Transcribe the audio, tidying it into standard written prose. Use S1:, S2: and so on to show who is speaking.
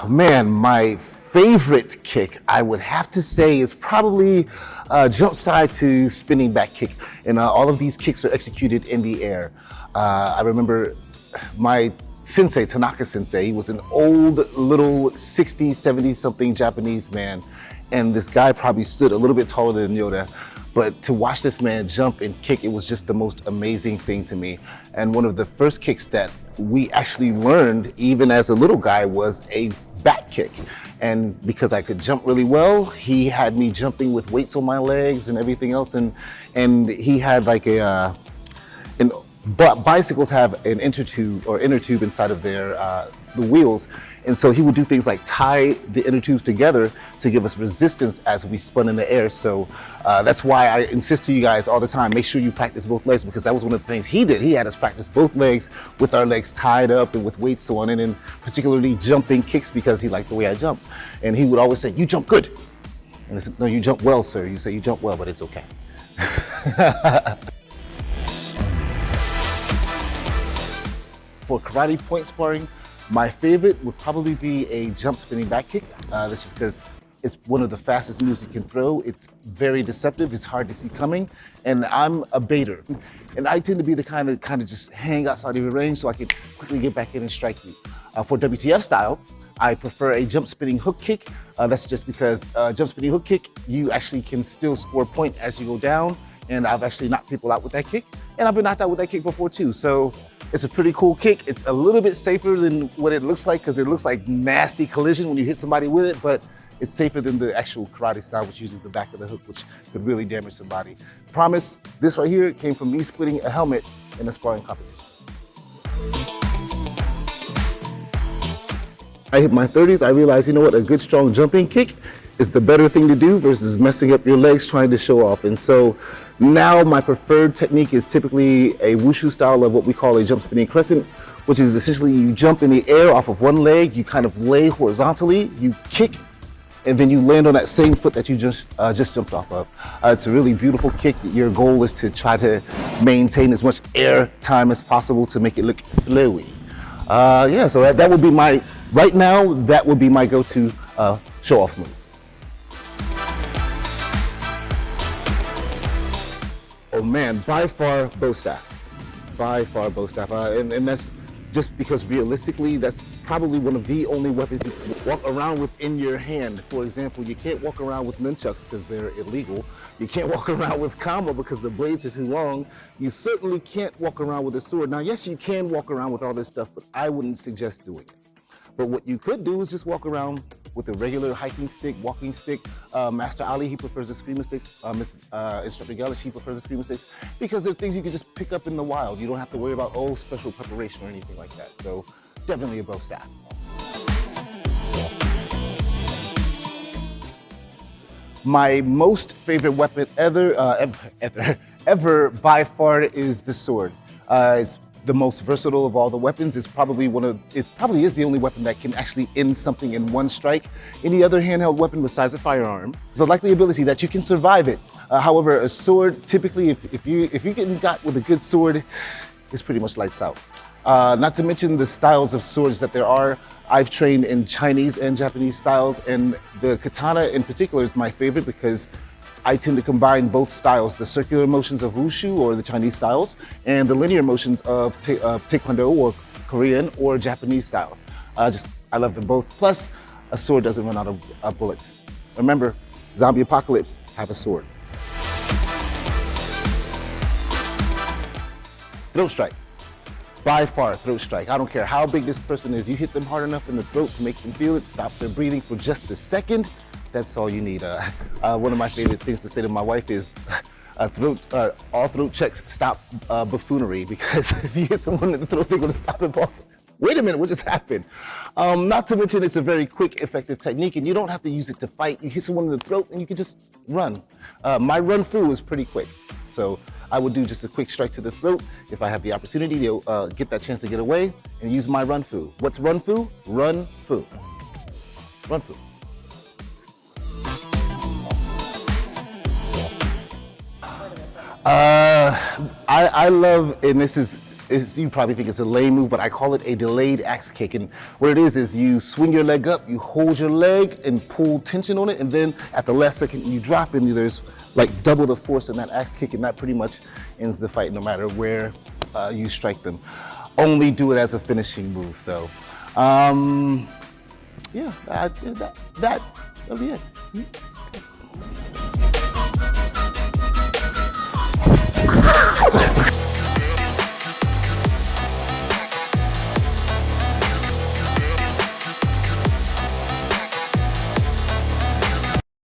S1: Man, my favorite kick, I would have to say, is probably jump side to spinning back kick. And all of these kicks are executed in the air. I remember my sensei, Tanaka sensei, he was an old little 60, 70 something Japanese man. And this guy probably stood a little bit taller than Yoda. But to watch this man jump and kick, it was just the most amazing thing to me. And one of the first kicks that we actually learned, even as a little guy, was a back kick. And because I could jump really well, he had me jumping with weights on my legs and everything else. And he had like but bicycles have an inner tube inside of their the wheels, and so he would do things like tie the inner tubes together to give us resistance as we spun in the air. So that's why I insist to you guys all the time, make sure you practice both legs, because that was one of the things he did. He had us practice both legs with our legs tied up and with weights on, and then particularly jumping kicks because he liked the way I jump. And he would always say, "You jump good." And I said, "No, you jump well, sir." You say, "You jump well, but it's okay." For karate point sparring, my favorite would probably be a jump spinning back kick. That's just because it's one of the fastest moves you can throw. It's very deceptive, it's hard to see coming, and I'm a baiter. And I tend to be the kind of just hang outside of your range so I can quickly get back in and strike you. For WTF style, I prefer a jump spinning hook kick. That's just because jump spinning hook kick, you actually can still score a point as you go down. And I've actually knocked people out with that kick. And I've been knocked out with that kick before too. So it's a pretty cool kick. It's a little bit safer than what it looks like, because it looks like nasty collision when you hit somebody with it, but it's safer than the actual karate style, which uses the back of the hook, which could really damage somebody. Promise, this right here came from me splitting a helmet in a sparring competition. I hit my 30s, I realized, you know what, a good strong jumping kick is the better thing to do versus messing up your legs trying to show off. And so now my preferred technique is typically a wushu style of what we call a jump spinning crescent, which is essentially you jump in the air off of one leg, you kind of lay horizontally, you kick, and then you land on that same foot that you just jumped off of. It's a really beautiful kick. Your goal is to try to maintain as much air time as possible to make it look flowy. Yeah, so that would be right now, that would be my go-to show-off move. Oh man, by far bow staff. By far bow staff. And that's just because realistically, that's probably one of the only weapons you can walk around with in your hand. For example, you can't walk around with nunchucks because they're illegal. You can't walk around with kama because the blades are too long. You certainly can't walk around with a sword. Now, yes, you can walk around with all this stuff, but I wouldn't suggest doing it. But what you could do is just walk around with a regular hiking stick, walking stick. Master Ali, he prefers the screamer sticks. Instructor Galish, he prefers the screamer sticks, because they're things you can just pick up in the wild. You don't have to worry about, special preparation or anything like that. So definitely a bow staff. My most favorite weapon ever by far is the sword. It's the most versatile of all the weapons. It probably is the only weapon that can actually end something in one strike. Any other handheld weapon besides a firearm, there's a likely ability that you can survive it. However, a sword, typically, if you get got with a good sword, it's pretty much lights out. Not to mention the styles of swords that there are. I've trained in Chinese and Japanese styles, and the katana in particular is my favorite because I tend to combine both styles, the circular motions of wushu or the Chinese styles, and the linear motions of taekwondo or Korean or Japanese styles. I love them both. Plus, a sword doesn't run out of bullets. Remember, zombie apocalypse, have a sword. Throat strike. By far, throat strike. I don't care how big this person is. You hit them hard enough in the throat to make them feel it, stop their breathing for just a second. That's all you need. One of my favorite things to say to my wife is, all throat checks stop buffoonery, because if you hit someone in the throat, they're going to stop and pause. Wait a minute, what just happened? Not to mention it's a very quick, effective technique, and you don't have to use it to fight. You hit someone in the throat and you can just run. My run fu is pretty quick. So I would do just a quick strike to the throat if I have the opportunity to get that chance to get away and use my run fu. What's run fu? Run fu. Run fu. I love, and this is you probably think it's a lame move, but I call it a delayed axe kick. And what it is you swing your leg up, you hold your leg and pull tension on it, and then at the last second you drop, and there's like double the force in that axe kick, and that pretty much ends the fight no matter where you strike them. Only do it as a finishing move though. Yeah, that'll be it.